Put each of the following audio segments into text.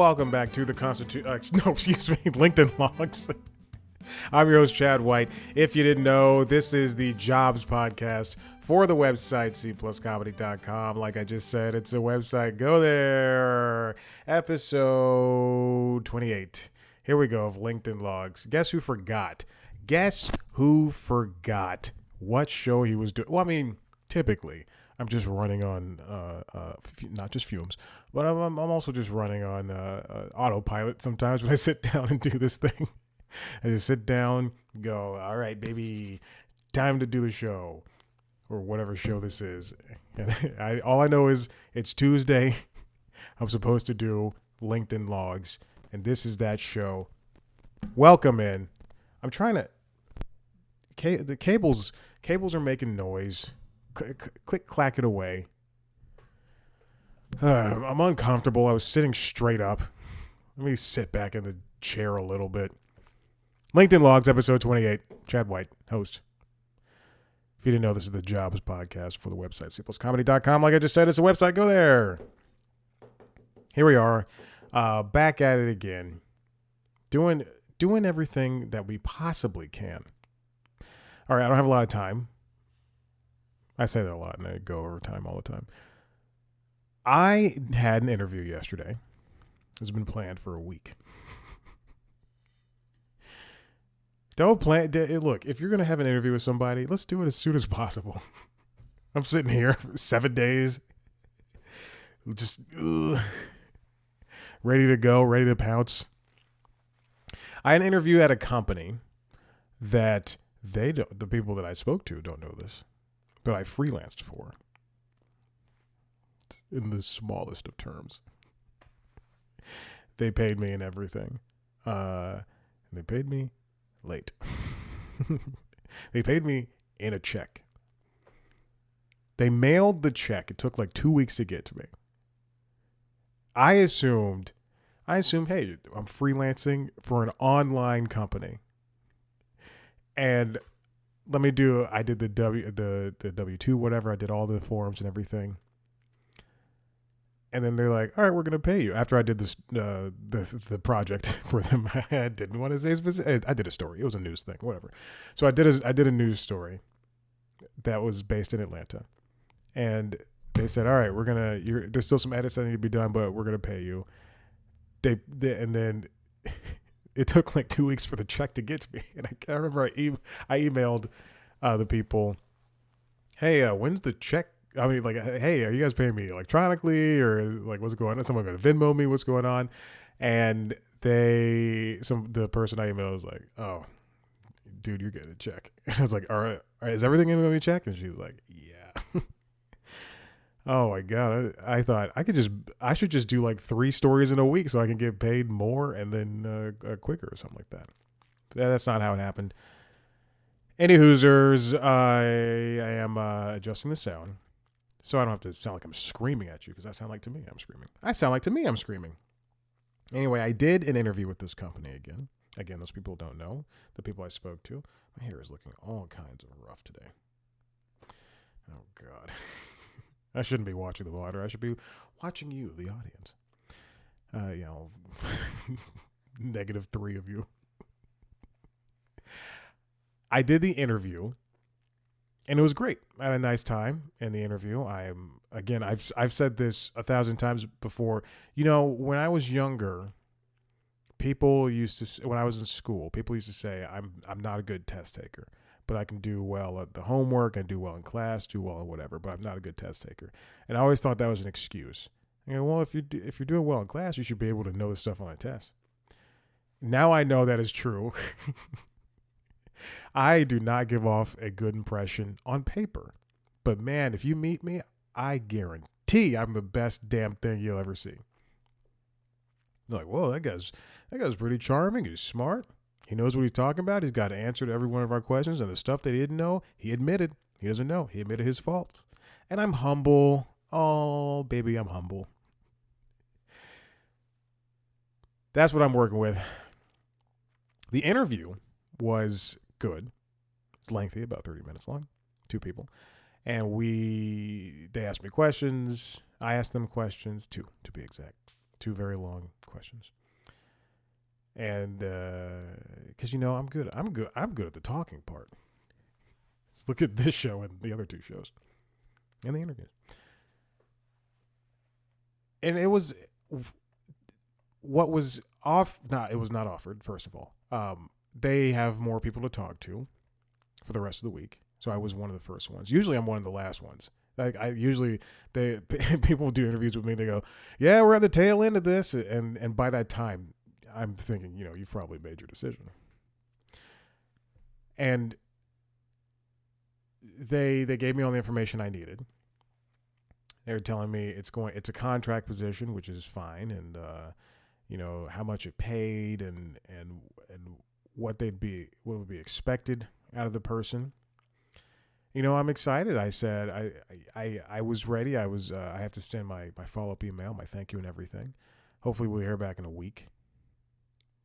welcome back to the LinkedIn Logs. I'm your host, Chad White. If you didn't know, this is the jobs podcast for the website cpluscomedy.com. Like I just said, it's a website. Go there. Episode 28. Here we go of LinkedIn Logs. Guess who forgot? Guess who forgot what show he was doing? Well, I mean, typically, I'm just running on not just fumes, but I'm also just running on autopilot sometimes when I sit down and do this thing. I just sit down, go, all right, baby, time to do the show, or whatever show this is. And all I know is it's Tuesday. I'm supposed to do LinkedIn Logs, and this is that show. Welcome in. I'm trying to. The cables are making noise. Click, clack it away. I'm uncomfortable. I was sitting straight up. Let me sit back in the chair a little bit. LinkedIn Logs, episode 28. Chad White, host. If you didn't know, this is the jobs podcast for the website cpluscomedy.com. Like I just said, it's a website. Go there. Here we are, back at it again, doing everything that we possibly can. All right, I don't have a lot of time. I say that a lot, and I go over time all the time. I had an interview yesterday. It's been planned for a week. Don't plan. Look, if you're going to have an interview with somebody, let's do it as soon as possible. I'm sitting here 7 days, just ready to go, ready to pounce. I had an interview at a company that the people that I spoke to don't know this, but I freelanced for in the smallest of terms. They paid me and everything. And they paid me late. They paid me in a check. They mailed the check. It took like 2 weeks to get to me. I assumed, hey, I'm freelancing for an online company. And I did the W-2, whatever. I did all the forms and everything. And then they're like, all right, we're going to pay you. After I did this, the project for them, I didn't want to say specific. I did a story. It was a news thing, whatever. So I did a news story that was based in Atlanta. And they said, all right, there's still some edits that need to be done, but we're going to pay you. And then it took like 2 weeks for the check to get to me. And I remember I emailed the people, hey, when's the check? I mean, like, hey, are you guys paying me electronically, or like what's going on? Is someone going to Venmo me? What's going on? And the person I emailed was like, oh, dude, you're getting a check. And I was like, all right, is everything going to be checked? And she was like, yeah. Oh my God. I thought I should just do like 3 stories in a week so I can get paid more and then quicker or something like that. That's not how it happened. Any Hoosers, I am adjusting the sound so I don't have to sound like I'm screaming at you, because I sound like to me I'm screaming. Anyway, I did an interview with this company again. Again, those people don't know. The people I spoke to. My hair is looking all kinds of rough today. Oh, God. I shouldn't be watching the water. I should be watching you, the audience. -3 of you. I did the interview, and it was great. I had a nice time in the interview. I've said this 1,000 times before. You know, when I was younger, when I was in school, people used to say I'm not a good test taker, but I can do well at the homework, I do well in class, do well in whatever, but I'm not a good test taker. And I always thought that was an excuse. Well, if you're doing well in class, you should be able to know the stuff on a test. Now I know that is true. I do not give off a good impression on paper. But man, if you meet me, I guarantee I'm the best damn thing you'll ever see. You're like, whoa, that guy's pretty charming. He's smart. He knows what he's talking about. He's got an answer to every one of our questions. And the stuff that he didn't know, he admitted. He doesn't know. He admitted his faults. And I'm humble. Oh, baby, I'm humble. That's what I'm working with. The interview was good. It's lengthy, about 30 minutes long. 2 people. And they asked me questions. I asked them questions, 2 to be exact. 2 very long questions. And because I'm good at the talking part. Let's look at this show and the other 2 shows and the interviews. And it was what was off. It was not offered. First of all, they have more people to talk to for the rest of the week. So I was one of the first ones. Usually I'm one of the last ones. Like people do interviews with me. They go, "Yeah, we're at the tail end of this," and by that time, I'm thinking, you've probably made your decision. And they gave me all the information I needed. They were telling me it's a contract position, which is fine, and how much it paid and what would be expected out of the person. I'm excited. I said I was ready. I have to send my follow-up email, my thank you and everything. Hopefully we'll hear back in a week.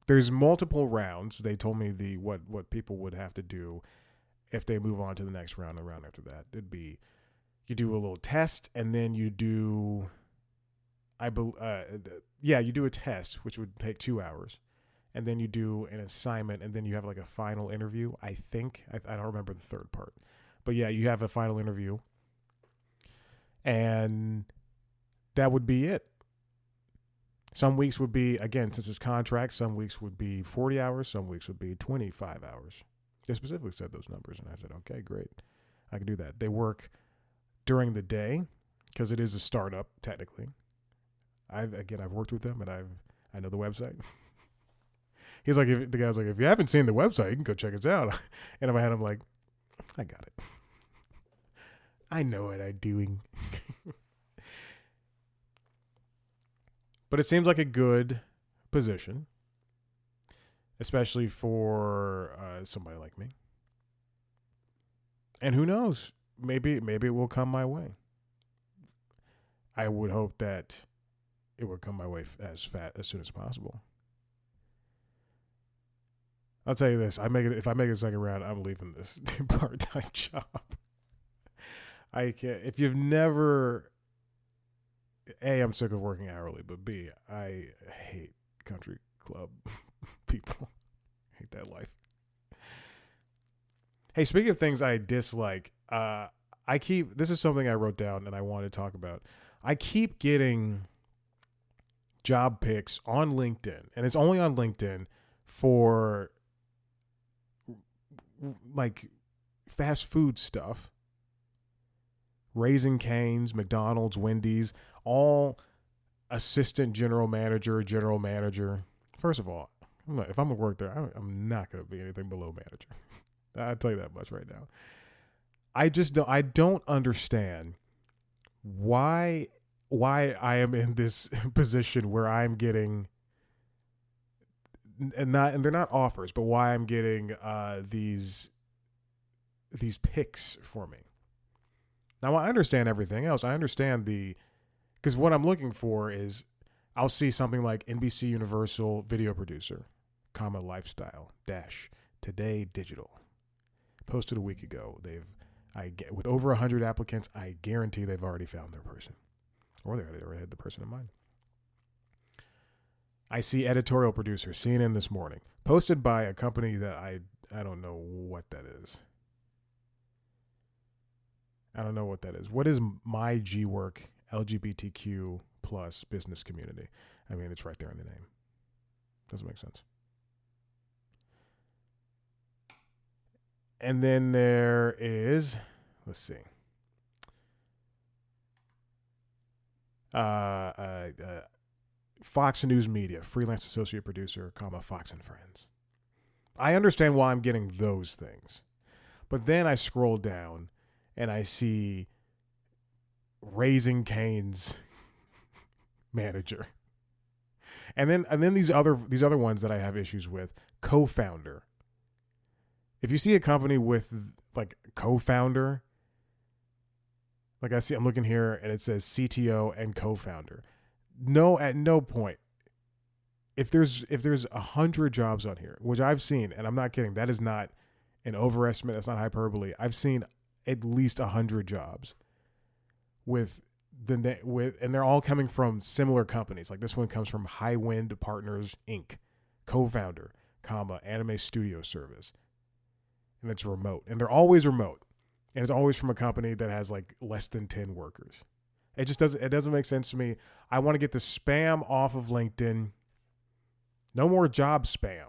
There's multiple rounds. They told me what people would have to do if they move on to the next round, and round after that. It'd be you do a little test, and then you do you do a test, which would take 2 hours. And then you do an assignment, and then you have like a final interview. I think I don't remember the third part. But yeah, you have a final interview, and that would be it. Some weeks would be, again, since it's contract, some weeks would be 40 hours, some weeks would be 25 hours. They specifically said those numbers, and I said, okay, great. I can do that. They work during the day because it is a startup, technically. I've worked with them, and I know the website. The guy's like, if you haven't seen the website, you can go check us out. And in my head, I'm like, I got it. I know what I'm doing. But it seems like a good position, especially for somebody like me. And who knows? Maybe it will come my way. I would hope that it would come my way as soon as possible. I'll tell you this: if I make a second round, I'm leaving this part-time job. I can't. If you've never, A, I'm sick of working hourly, but B, I hate country club people. I hate that life. Hey, speaking of things I dislike, this is something I wrote down and I want to talk about. I keep getting job pics on LinkedIn, and it's only on LinkedIn for like fast food stuff. Raising Cane's, McDonald's, Wendy's, all assistant general manager. First of all, if I'm going to work there, I'm not going to be anything below manager. I'll tell you that much right now. I don't understand why I am in this position where I'm getting, and they're not offers, but why I'm getting these picks for me. Now, I understand everything else. I understand because what I'm looking for is I'll see something like NBC Universal video producer, lifestyle, today digital. Posted a week ago. With over 100 applicants, I guarantee they've already found their person. Or they already had the person in mind. I see editorial producer, CNN This Morning, posted by a company that I don't know what that is. I don't know what that is. What is My G Work LGBTQ plus business community? I mean, it's right there in the name. Doesn't make sense. And then there is, let's see. Fox News Media, freelance associate producer, Fox and Friends. I understand why I'm getting those things. But then I scroll down and I see Raising Cane's manager. And then these other ones that I have issues with, co-founder. If you see a company with like co-founder, like I'm looking here and it says CTO and co-founder. No, at no point. If there's 100 jobs on here, which I've seen, and I'm not kidding, that is not an overestimate, that's not hyperbole. I've seen at least 100 jobs with and they're all coming from similar companies. Like this one comes from High Wind Partners Inc., co-founder, Anime Studio Service, and it's remote, and they're always remote, and it's always from a company that has like less than 10 workers. It just doesn't make sense to me. I want to get the spam off of LinkedIn. No more job spam.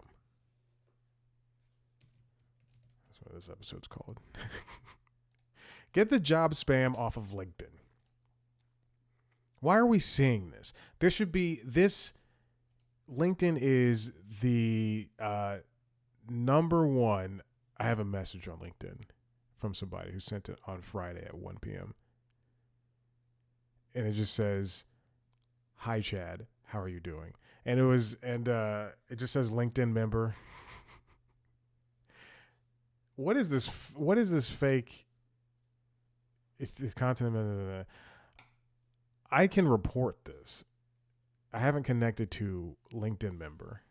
That's what this episode's called. Get the job spam off of LinkedIn. Why are we seeing this? There should be this. LinkedIn is the number one. I have a message on LinkedIn from somebody who sent it on Friday at 1 p.m. And it just says, "Hi Chad, how are you doing?" And it just says LinkedIn member. What is this? What is this fake? If it's content, I can report this. I haven't connected to LinkedIn member.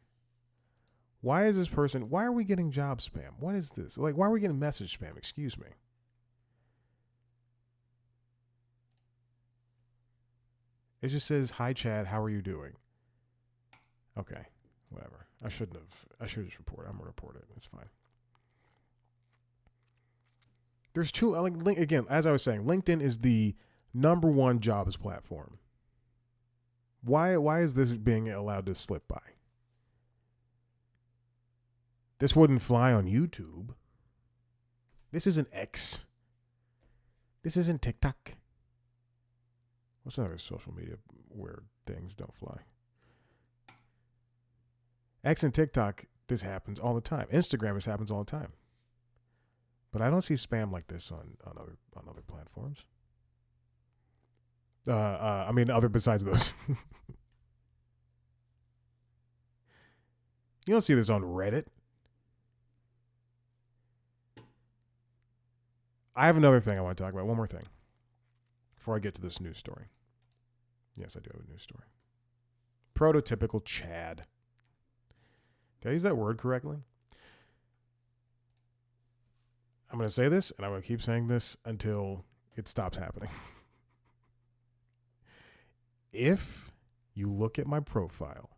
Why is this person? Why are we getting job spam? What is this? Like, why are we getting message spam? Excuse me. It just says, "Hi Chad, how are you doing?" Okay, whatever. I should just report it. I'm gonna report it. It's fine. There's two. Again, as I was saying, LinkedIn is the number one jobs platform. Why is this being allowed to slip by? This wouldn't fly on YouTube. This isn't X. This isn't TikTok. What's another social media where things don't fly? X and TikTok, this happens all the time. Instagram, this happens all the time. But I don't see spam like this on other platforms. I mean, other besides those. You don't see this on Reddit. I have another thing I want to talk about. One more thing before I get to this news story. Yes, I do have a news story. Prototypical Chad. Did I use that word correctly? I'm going to say this, and I'm going to keep saying this until it stops happening. If you look at my profile,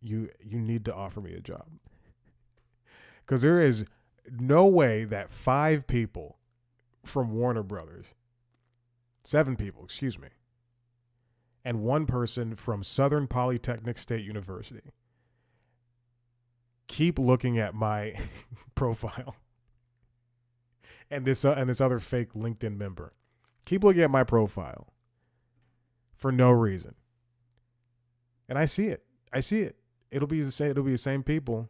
you need to offer me a job. Because there is no way that 5 people from Warner Brothers, 7 people, excuse me, and 1 person from Southern Polytechnic State University keep looking at my profile and this other fake LinkedIn member. Keep looking at my profile for no reason. And I see it. It'll be the same people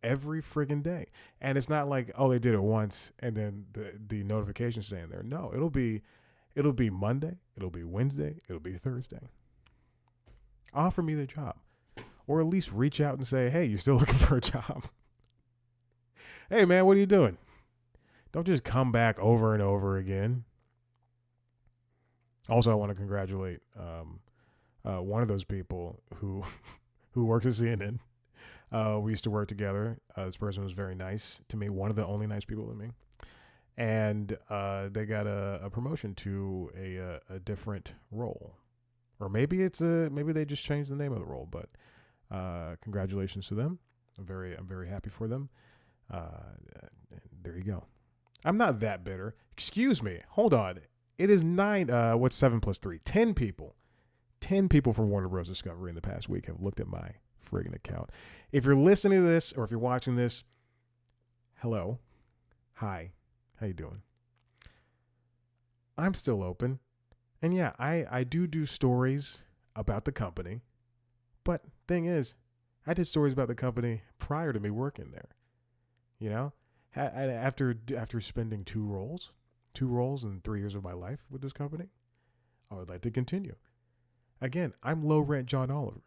every friggin' day. And it's not like, oh, they did it once and then the notification's staying there. No, it'll be Monday, it'll be Wednesday, it'll be Thursday. Offer me the job. Or at least reach out and say, hey, you still looking for a job? Hey, man, what are you doing? Don't just come back over and over again. Also, I want to congratulate one of those people who works at CNN. We used to work together. This person was very nice to me, one of the only nice people to me. And they got a promotion to a different role. Or maybe maybe they just changed the name of the role, but congratulations to them. I'm very happy for them. There you go. I'm not that bitter. Excuse me. Hold on. It is 9. What's 7 plus 3? 10 people. 10 people from Warner Bros. Discovery in the past week have looked at my friggin' account. If you're listening to this or if you're watching this, hello. Hi. How you doing? I'm still open. And yeah, I do stories about the company. But thing is, I did stories about the company prior to me working there. You know, after spending 2 roles in 3 years of my life with this company, I would like to continue. Again, I'm low rent John Oliver.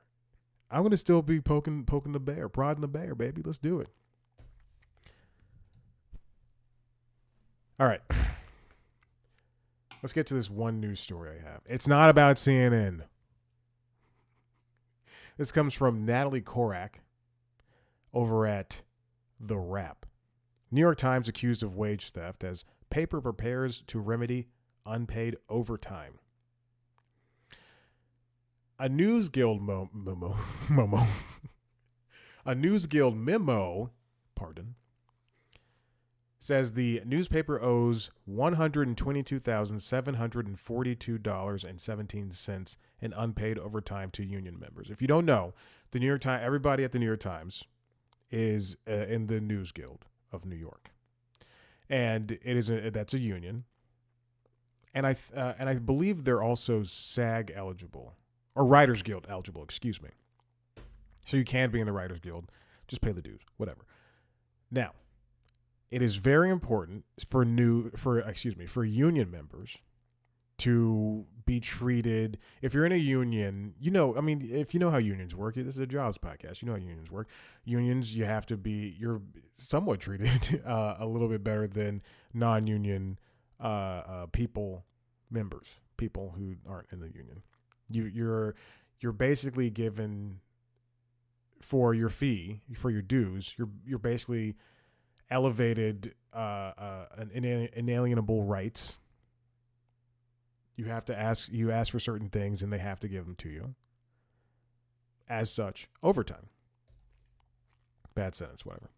I'm going to still be poking the bear, prodding the bear, baby. Let's do it. All right. Let's get to this one news story I have. It's not about CNN. This comes from Natalie Korak over at The Wrap. New York Times accused of wage theft as paper prepares to remedy unpaid overtime. A News Guild a News Guild memo, says the newspaper owes $122,742.17 in unpaid overtime to union members. If you don't know, the New York Times, everybody at the New York Times is in the News Guild of New York, and that's a union, and I believe they're also SAG eligible or Writers Guild eligible. Excuse me. So you can be in the Writers Guild, just pay the dues, whatever. Now, it is very important for union members to be treated. If you're in a union, if you know how unions work, this is a jobs podcast. You know how unions work. Unions, you're somewhat treated a little bit better than non-union people who aren't in the union. You're basically given, for your fee, for your dues, you're basically elevated inalienable rights. You ask for certain things and they have to give them to you. As such, overtime. Bad sentence, whatever.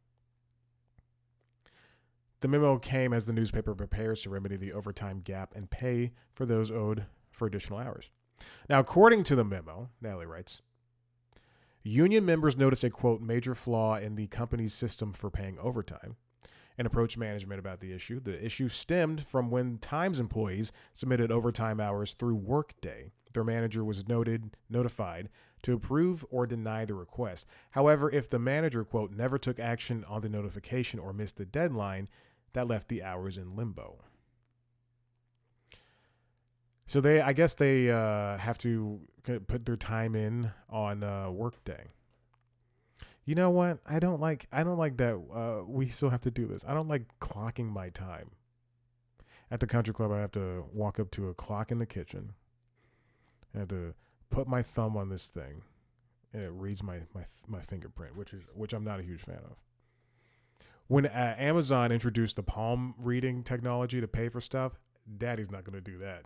The memo came as the newspaper prepares to remedy the overtime gap and pay for those owed for additional hours. Now, according to the memo, Natalie writes, union members noticed a, quote, major flaw in the company's system for paying overtime and approached management about the issue. The issue stemmed from when Times employees submitted overtime hours through Workday. Their manager was notified to approve or deny the request. However, if the manager, quote, never took action on the notification or missed the deadline, that left the hours in limbo. So I guess they have to put their time in on Workday. You know what? I don't like that we still have to do this. I don't like clocking my time. At the country club, I have to walk up to a clock in the kitchen. I have to put my thumb on this thing, and it reads my fingerprint, which I'm not a huge fan of. When Amazon introduced the palm reading technology to pay for stuff, Daddy's not going to do that.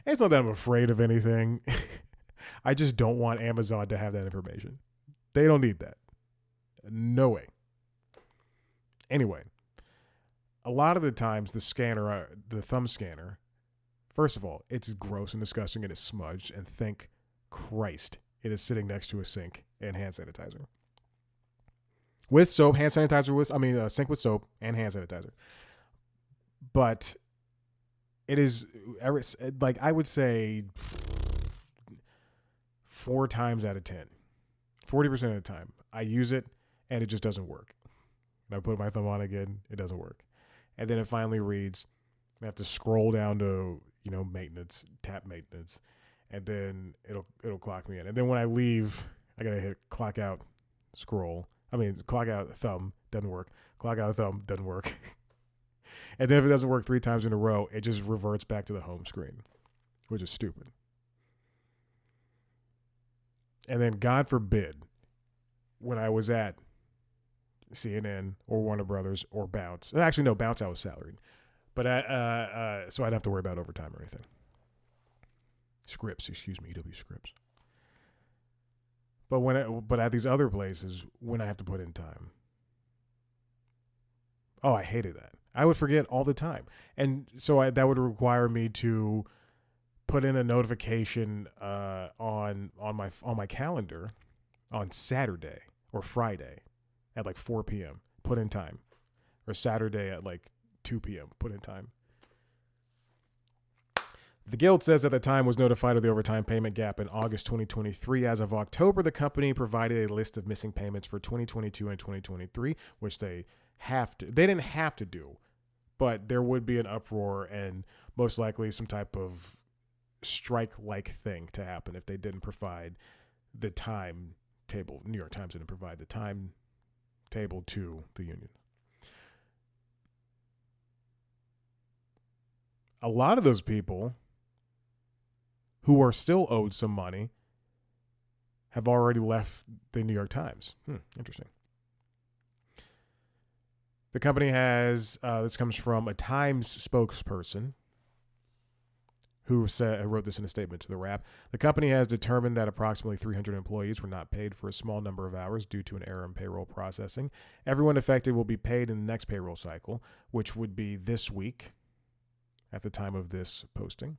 It's not that I'm afraid of anything. I just don't want Amazon to have that information. They don't need that. No way. Anyway, a lot of the times the thumb scanner, first of all, it's gross and disgusting and it's smudged, and thank Christ it is sitting next to a sink and hand sanitizer. With soap, hand sanitizer sink with soap and hand sanitizer. But it is, like, I would say 4 times out of 10, 40% of the time, I use it and it just doesn't work. And I put my thumb on again, it doesn't work. And then it finally reads, I have to scroll down to, maintenance, tap maintenance, and then it'll clock me in. And then when I leave, I gotta hit clock out, clock out, thumb, doesn't work. Clock out, thumb, doesn't work. And then if it doesn't work 3 times in a row, it just reverts back to the home screen, which is stupid. And then, God forbid, when I was at CNN or Warner Brothers or Bounce, actually no, Bounce I was salaried, but so I'd have to worry about overtime or anything. EW Scripps. But at these other places, when I have to put in time, oh, I hated that. I would forget all the time. And so that would require me to put in a notification on my calendar on Saturday or Friday at like 4 p.m. Put in time. Or Saturday at like 2 p.m. Put in time. The Guild says that the time was notified of the overtime payment gap in August 2023. As of October, the company provided a list of missing payments for 2022 and 2023, which they didn't have to do, but there would be an uproar and most likely some type of strike-like thing to happen if they didn't provide the timetable. New York Times didn't provide the timetable to the union. A lot of those people who are still owed some money have already left the New York Times. Interesting. The company has, this comes from a Times spokesperson, who wrote this in a statement to the Wrap. The company has determined that approximately 300 employees were not paid for a small number of hours due to an error in payroll processing. Everyone affected will be paid in the next payroll cycle, which would be this week at the time of this posting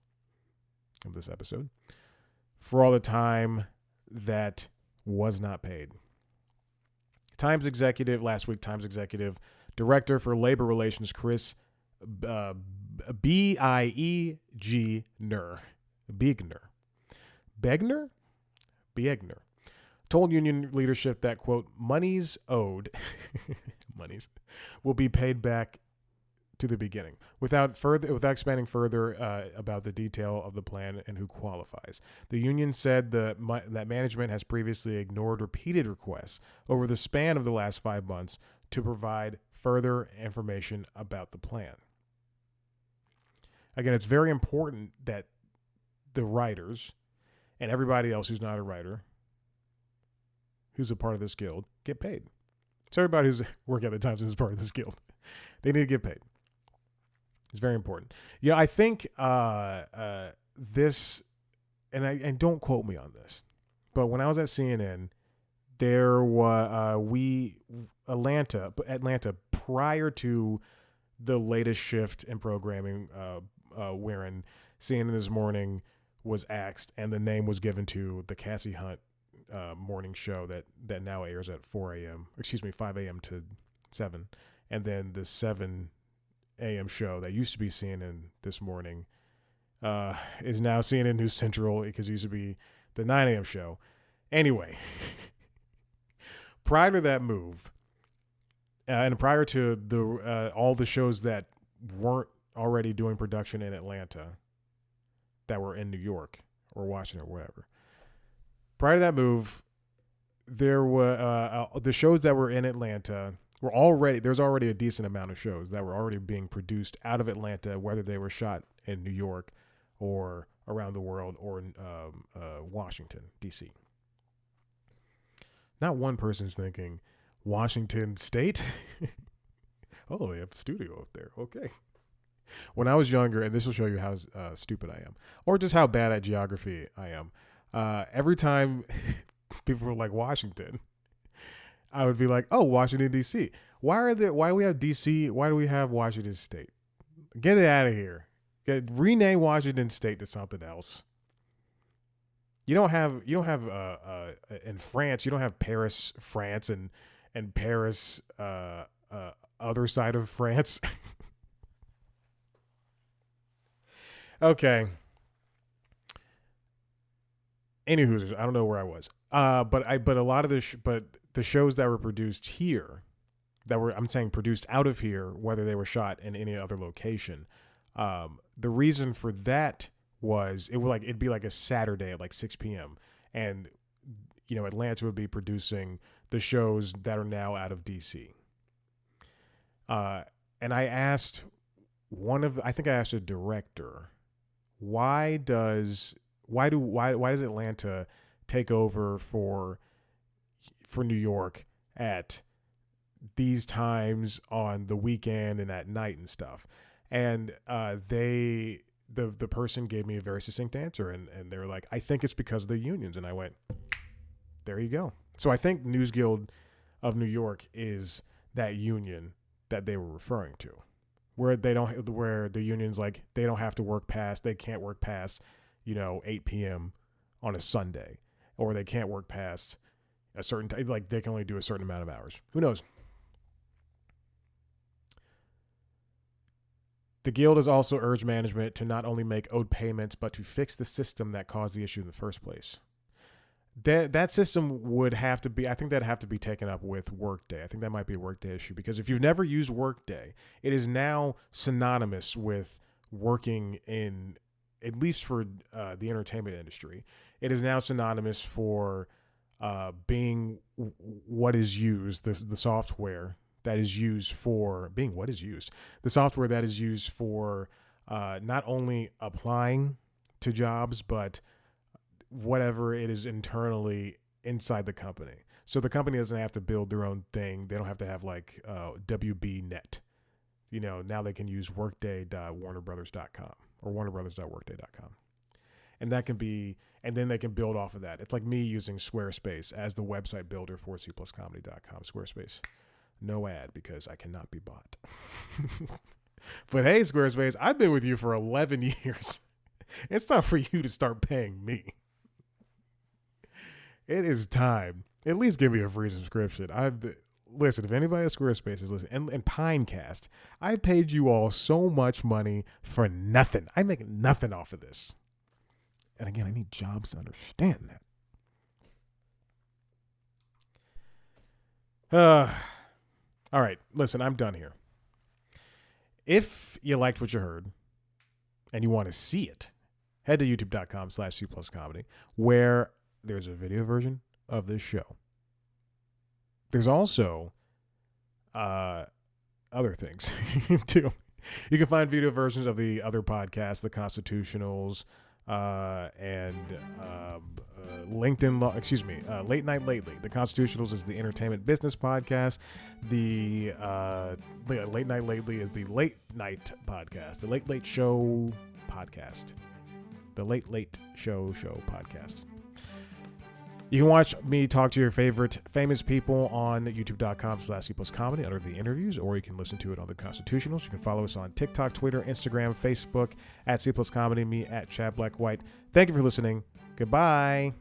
of this episode, for all the time that was not paid. Times Executive Director for Labor Relations, Chris Biegner told union leadership that, quote, monies owed will be paid back to the beginning, without expanding further about the detail of the plan and who qualifies. The union said that management has previously ignored repeated requests over the span of the last 5 months to provide further information about the plan. Again, it's very important that the writers and everybody else who's not a writer, who's a part of this guild, get paid. So everybody who's working at the Times is part of this guild. They need to get paid. It's very important. Yeah, I think this, and don't quote me on this, but when I was at CNN, there was Atlanta prior to the latest shift in programming, wherein CNN This Morning was axed and the name was given to the Cassie Hunt morning show that now airs at 5 a.m. to 7, and then the 7 a.m. show that used to be CNN This Morning is now CNN News Central, because it used to be the 9 a.m. show. Anyway, prior to that move, and prior to the all the shows that weren't already doing production in Atlanta that were in New York or Washington or whatever, prior to that move, there were the shows that were in Atlanta there's already a decent amount of shows that were already being produced out of Atlanta, whether they were shot in New York or around the world or in Washington, D.C. Not one person's thinking, Washington State? Oh, they have a studio up there. Okay. When I was younger, and this will show you how stupid I am, or just how bad at geography I am, every time people were like Washington, I would be like, oh, Washington, D.C. Why do we have D.C.? Why do we have Washington State? Get it out of here. Rename Washington State to something else. You don't have in France, you don't have Paris, France, and Paris, other side of France. Okay. Anywho, I don't know where I was. But a lot of the shows that were produced here, I'm saying produced out of here, whether they were shot in any other location, the reason for that was it'd be like a Saturday at like 6 p.m. and Atlanta would be producing the shows that are now out of DC. And I asked I asked a director, why does Atlanta take over for New York at these times on the weekend and at night and stuff? And the person gave me a very succinct answer, and they were like, I think it's because of the unions. And I went, there you go. So I think News Guild of New York is that union that they were referring to, where the union's like, they can't work past 8 p.m. on a Sunday, or they can't work past a certain time, like they can only do a certain amount of hours. Who knows? The Guild has also urged management to not only make owed payments, but to fix the system that caused the issue in the first place. That system would have to be, I think that'd have to be taken up with Workday. I think that might be a Workday issue, because if you've never used Workday, it is now synonymous with working in, at least for the entertainment industry, it is now synonymous for being what is used, the software that is used for being what is used, the software that is used for not only applying to jobs, but whatever it is internally inside the company. So the company doesn't have to build their own thing. They don't have to have like WBNet. Now they can use workday.warnerbrothers.com. or warnerbrothers.workday.com. And that can be, and then they can build off of that. It's like me using Squarespace as the website builder for cpluscomedy.com. Squarespace. No ad because I cannot be bought. But hey, Squarespace, I've been with you for 11 years. It's time for you to start paying me. It is time. At least give me a free subscription. Listen, if anybody at Squarespace is listening, and Pinecast, I paid you all so much money for nothing. I make nothing off of this. And again, I need jobs to understand that. All right, listen, I'm done here. If you liked what you heard and you want to see it, head to youtube.com/cpluscomedy, where there's a video version of this show. There's also other things too. You can find video versions of the other podcasts, the Constitutionals, and LinkedIn. Late Night Lately. The Constitutionals is the entertainment business podcast. The Late Night Lately is the late night podcast. The Late Late Show podcast. The Late Late Show podcast. You can watch me talk to your favorite famous people on youtube.com/cpluscomedy under the interviews, or you can listen to it on the Constitutionals. You can follow us on TikTok, Twitter, Instagram, Facebook, @cpluscomedy, me @ChadBlackWhite. Thank you for listening. Goodbye.